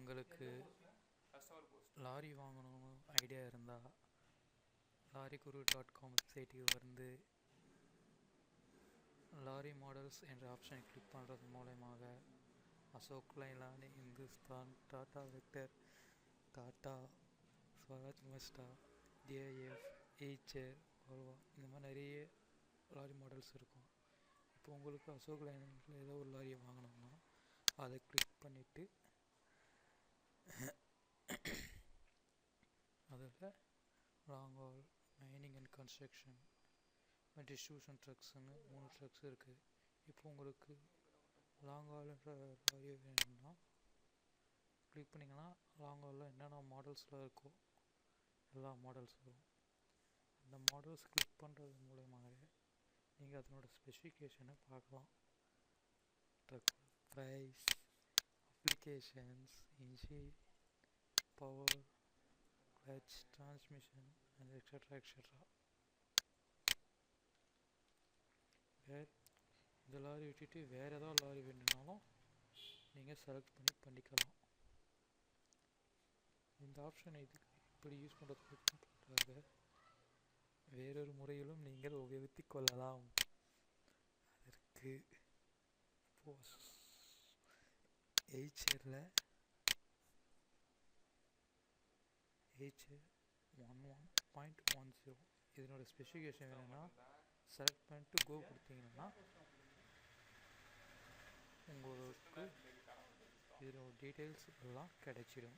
உங்களுக்கு லாரி வாங்கணும்னு ஐடியா இருந்தால் லாரிகுரு.com வெப்சைட்டுக்கு வந்து லாரி மாடல்ஸ் என்ற ஆப்ஷனை கிளிக் பண்ணுறது மூலமாக அசோக் லைலாண்ட், இந்துஸ்தான், டாடா வெக்டர், டாடா, ஸ்வராஜ் மஸ்டா, டிஐஎஃப், ஈச்சர், வால்வா இந்த மாதிரி நிறைய லாரி மாடல்ஸ் இருக்கும். இப்போ உங்களுக்கு அசோக் லைலாண்டில் ஏதோ ஒரு லாரியை வாங்கணும்னா அதை கிளிக் பண்ணிவிட்டு அதில் long haul, mining and construction, distribution ட்ரக்ஸ்னு 3 ட்ரக்ஸ் இருக்குது. இப்போ உங்களுக்கு லாங் ஹால்ன்ற லாரி வேணும்னா கிளிக் பண்ணிங்கன்னா லாங் ஹாலில் என்னென்ன மாடல்ஸில் இருக்கோ எல்லா மாடல்ஸ் வரும். அந்த மாடல்ஸ் கிளிக் பண்ணுறது மூலமாக நீங்கள் அதனோட ஸ்பெசிஃபிகேஷனை பார்க்கலாம். Truck price, applications, engine power, clutch, transmission and extra. இந்த லாரி விட்டுட்டு வேறு ஏதாவது லாரி வேணும்னாலும் நீங்கள் செலக்ட் பண்ணிக்கலாம். இந்த ஆப்ஷனை இப்படி யூஸ் பண்ணுறதுக்காக வேறொரு முறையிலும் நீங்கள் உபயோகித்துக் கொள்ளலாம். அதற்கு எய்ச்சர் 11.10 இதனோட ஸ்பெசிஃபிகேஷன் வேணும்னா செலக்ட் பண்ணிட்டு கோ கொடுத்தீங்கன்னா உங்களுக்கு இதோட டீட்டெயில்ஸ் எல்லாம் கிடைச்சிடும்.